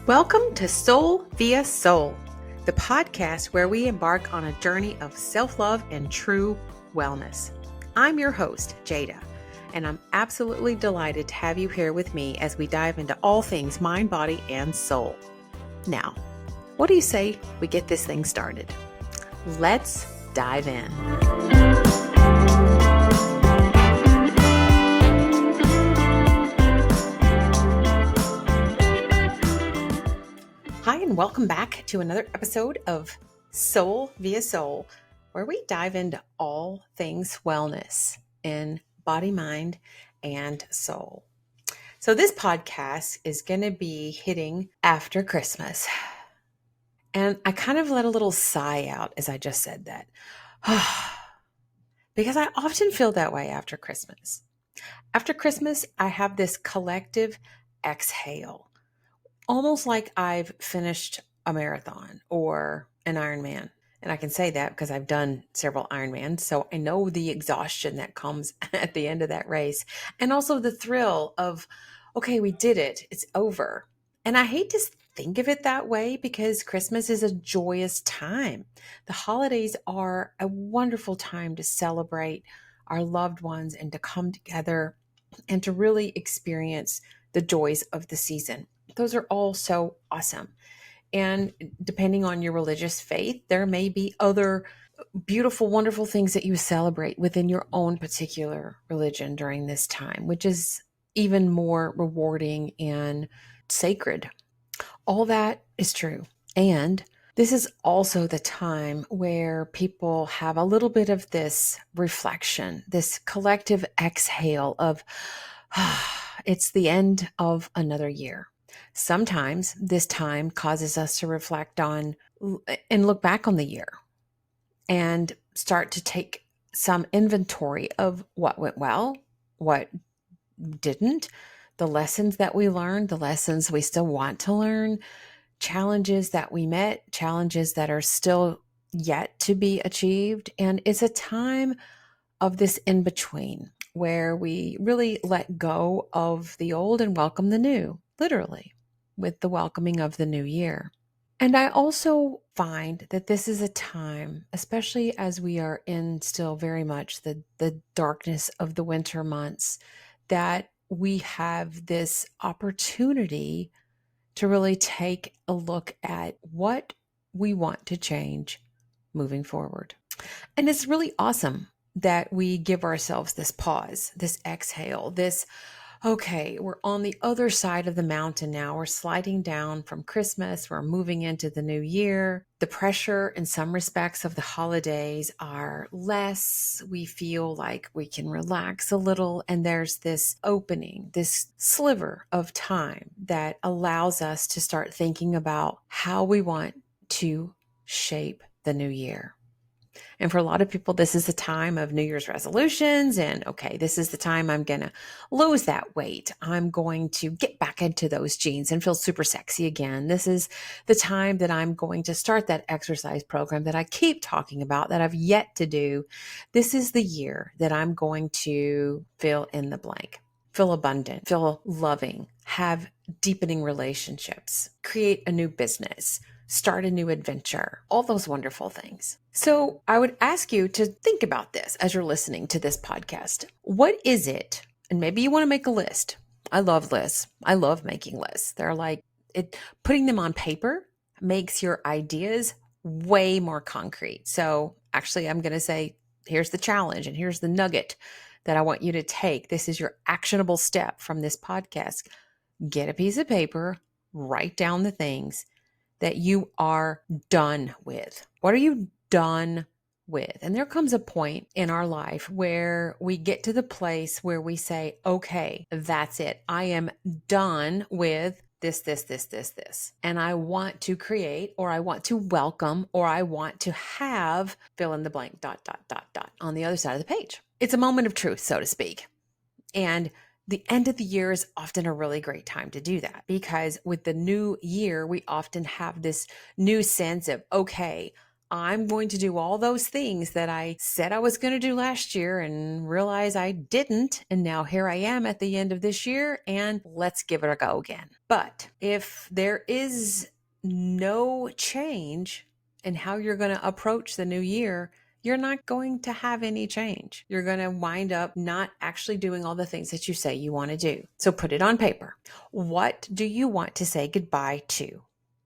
Welcome to Soul via Soul, the podcast where we embark on a journey of self-love and true wellness. I'm your host, Jada, and I'm absolutely delighted to have you here with me as we dive into all things mind, body, and soul. Now, what do you say we get this thing started? Let's dive in. Hi, and welcome back to another episode of Soul via Soul, where we dive into all things wellness in body, mind, and soul. So this podcast is going to be hitting after Christmas. And I kind of let a little sigh out as I just said that. Because I often feel that way after Christmas. After Christmas, I have this collective exhale. Almost like I've finished a marathon or an Ironman. And I can say that because I've done several Ironmans. So I know the exhaustion that comes at the end of that race. And also the thrill of, okay, we did it. It's over. And I hate to think of it that way because Christmas is a joyous time. The holidays are a wonderful time to celebrate our loved ones and to come together and to really experience the joys of the season. Those are all so awesome. And depending on your religious faith, there may be other beautiful, wonderful things that you celebrate within your own particular religion during this time, which is even more rewarding and sacred. All that is true. And this is also the time where people have a little bit of this reflection, this collective exhale of, it's the end of another year. Sometimes this time causes us to reflect on and look back on the year and start to take some inventory of what went well, what didn't, the lessons that we learned, the lessons we still want to learn, challenges that we met, challenges that are still yet to be achieved. And it's a time of this in between where we really let go of the old and welcome the new, literally, with the welcoming of the new year. And I also find that this is a time, especially as we are in still very much the darkness of the winter months, that we have this opportunity to really take a look at what we want to change moving forward. And it's really awesome that we give ourselves this pause, this exhale, this, okay, we're on the other side of the mountain now. We're sliding down from Christmas. We're moving into the new year. The pressure in some respects of the holidays are less. We feel like we can relax a little. And there's this opening, this sliver of time that allows us to start thinking about how we want to shape the new year. And for a lot of people, this is the time of New Year's resolutions. And okay, this is the time I'm going to lose that weight. I'm going to get back into those jeans and feel super sexy again. This is the time that I'm going to start that exercise program that I keep talking about that I've yet to do. This is the year that I'm going to fill in the blank, feel abundant, feel loving, have deepening relationships, create a new business, start a new adventure, all those wonderful things. So I would ask you to think about this as you're listening to this podcast. What is it? And maybe you want to make a list. I love lists. I love making lists. They're like putting them on paper makes your ideas way more concrete. So actually, I'm going to say, here's the challenge and here's the nugget that I want you to take. This is your actionable step from this podcast. Get a piece of paper, write down the things that you are done with. What are you done with? And there comes a point in our life where we get to the place where we say, okay, that's it. I am done with this. And I want to create, or I want to welcome, or I want to have fill in the blank, ... on the other side of the page. It's a moment of truth, so to speak. And the end of the year is often a really great time to do that because with the new year, we often have this new sense of, okay, I'm going to do all those things that I said I was going to do last year and realize I didn't. And now here I am at the end of this year, and let's give it a go again. But if there is no change in how you're going to approach the new year, you're not going to have any change. You're going to wind up not actually doing all the things that you say you want to do. So put it on paper. What do you want to say goodbye to?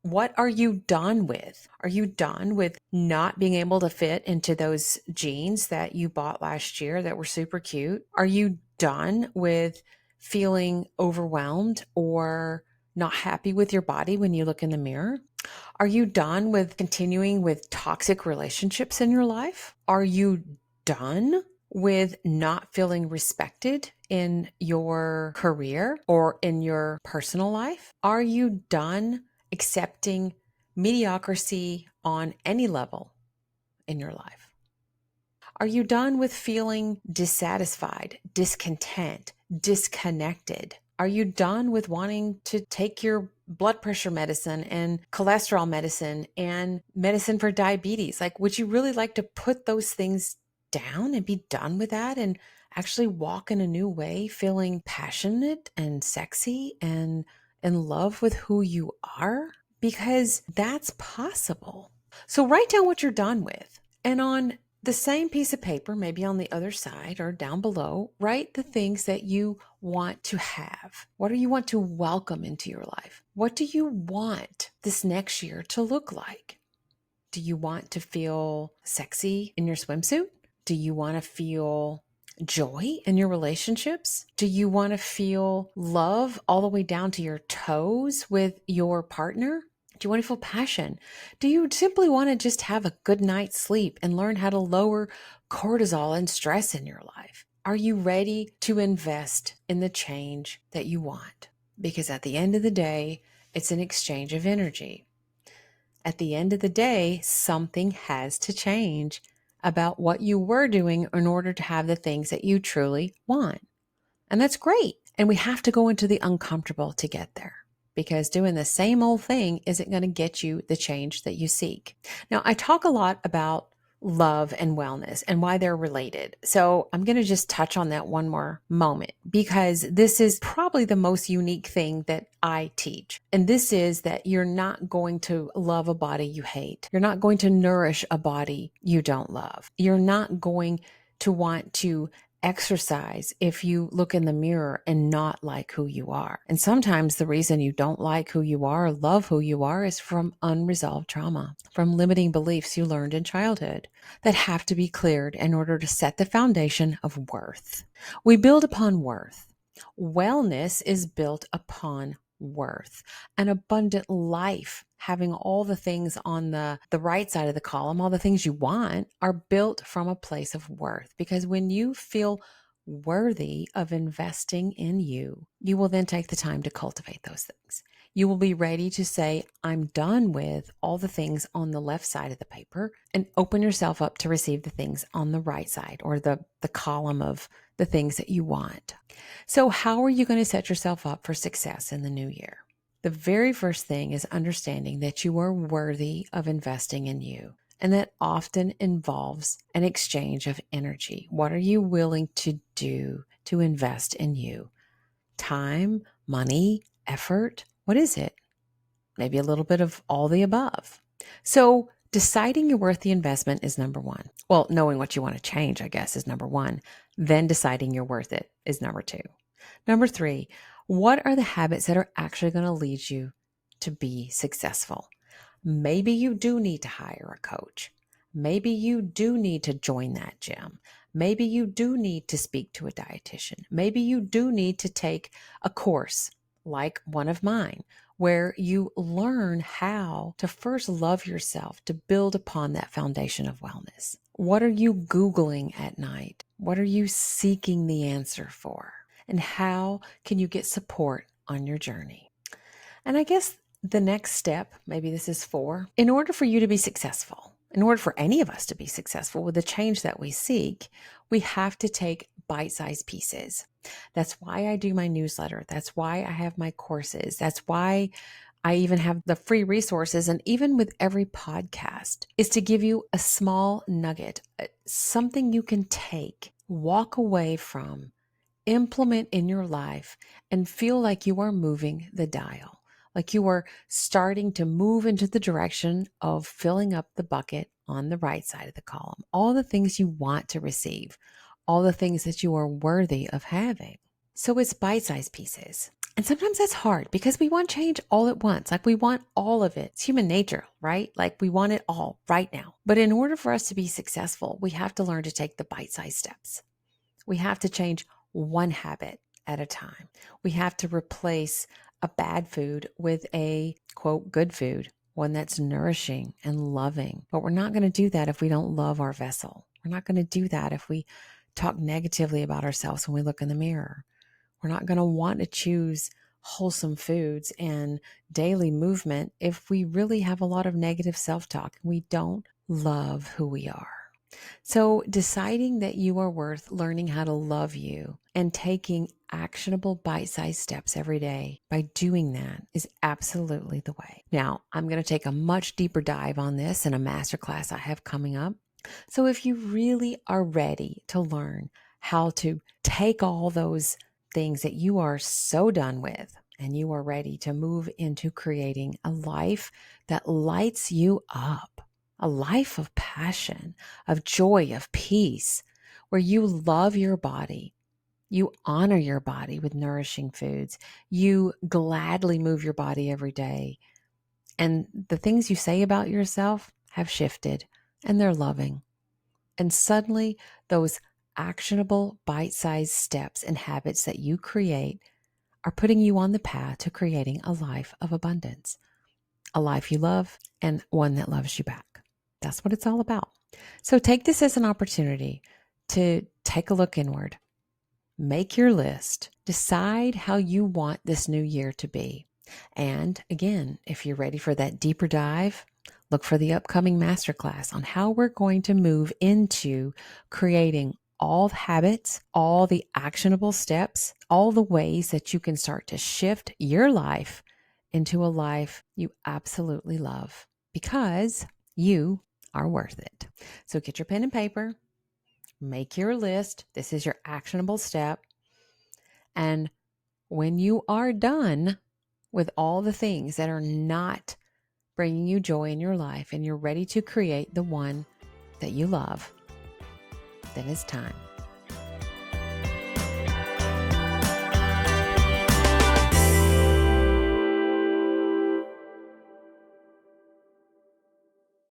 What are you done with? Are you done with not being able to fit into those jeans that you bought last year that were super cute? Are you done with feeling overwhelmed or not happy with your body when you look in the mirror? Are you done with continuing with toxic relationships in your life? Are you done with not feeling respected in your career or in your personal life? Are you done accepting mediocrity on any level in your life? Are you done with feeling dissatisfied, discontent, disconnected? Are you done with wanting to take your blood pressure medicine and cholesterol medicine and medicine for diabetes? Like, would you really like to put those things down and be done with that and actually walk in a new way, feeling passionate and sexy and in love with who you are? Because that's possible. So write down what you're done with. And on the same piece of paper, maybe on the other side or down below, write the things that you want to have. What do you want to welcome into your life? What do you want this next year to look like? Do you want to feel sexy in your swimsuit? Do you want to feel joy in your relationships? Do you want to feel love all the way down to your toes with your partner? Do you want to feel passion? Do you simply want to just have a good night's sleep and learn how to lower cortisol and stress in your life? Are you ready to invest in the change that you want? Because at the end of the day, it's an exchange of energy. At the end of the day, something has to change about what you were doing in order to have the things that you truly want. And that's great. And we have to go into the uncomfortable to get there, because doing the same old thing isn't going to get you the change that you seek. Now, I talk a lot about love and wellness and why they're related. So I'm going to just touch on that one more moment, because this is probably the most unique thing that I teach. And this is that you're not going to love a body you hate. You're not going to nourish a body you don't love. You're not going to want to exercise if you look in the mirror and not like who you are. And sometimes the reason you don't like who you are or love who you are is from unresolved trauma, from limiting beliefs you learned in childhood that have to be cleared in order to set the foundation of worth. We build upon worth. Wellness is built upon worth. An abundant life, having all the things on the right side of the column, all the things you want, are built from a place of worth. Because when you feel worthy of investing in you, you will then take the time to cultivate those things. You will be ready to say, I'm done with all the things on the left side of the paper, and open yourself up to receive the things on the right side, or the column of the things that you want. So how are you going to set yourself up for success in the new year? The very first thing is understanding that you are worthy of investing in you. And that often involves an exchange of energy. What are you willing to do to invest in you? Time, money, effort? What is it? Maybe a little bit of all the above. So deciding you're worth the investment is number one. Well, knowing what you want to change, I guess, is number one. Then deciding you're worth it is number two. Number three, what are the habits that are actually going to lead you to be successful? Maybe you do need to hire a coach. Maybe you do need to join that gym. Maybe you do need to speak to a dietitian. Maybe you do need to take a course like one of mine, where you learn how to first love yourself to build upon that foundation of wellness. What are you Googling at night? What are you seeking the answer for? And how can you get support on your journey? And I guess the next step, maybe this is 4, in order for you to be successful, in order for any of us to be successful with the change that we seek, we have to take bite-sized pieces. That's why I do my newsletter. That's why I have my courses. That's why I even have the free resources, and even with every podcast, is to give you a small nugget, something you can take, walk away from, implement in your life, and feel like you are moving the dial, like you are starting to move into the direction of filling up the bucket on the right side of the column. All the things you want to receive, all the things that you are worthy of having. So it's bite-sized pieces. And sometimes that's hard because we want change all at once. Like we want all of it. It's human nature, right? Like we want it all right now. But in order for us to be successful, we have to learn to take the bite-sized steps. We have to change one habit at a time. We have to replace a bad food with a quote, good food, one that's nourishing and loving. But we're not going to do that if we don't love our vessel. We're not going to do that if we talk negatively about ourselves when we look in the mirror. We're not going to want to choose wholesome foods and daily movement if we really have a lot of negative self-talk and we don't love who we are. So deciding that you are worth learning how to love you and taking actionable bite-sized steps every day, by doing that is absolutely the way. Now, I'm going to take a much deeper dive on this in a masterclass I have coming up. So if you really are ready to learn how to take all those things that you are so done with and you are ready to move into creating a life that lights you up, a life of passion, of joy, of peace, where you love your body, you honor your body with nourishing foods, you gladly move your body every day, and the things you say about yourself have shifted and they're loving. And suddenly those actionable bite-sized steps and habits that you create are putting you on the path to creating a life of abundance, a life you love and one that loves you back. That's what it's all about. So take this as an opportunity to take a look inward, make your list, decide how you want this new year to be. And again, if you're ready for that deeper dive, look for the upcoming masterclass on how we're going to move into creating all the habits, all the actionable steps, all the ways that you can start to shift your life into a life you absolutely love, because you are worth it. So get your pen and paper, make your list. This is your actionable step. And when you are done with all the things that are not bringing you joy in your life and you're ready to create the one that you love, then it's time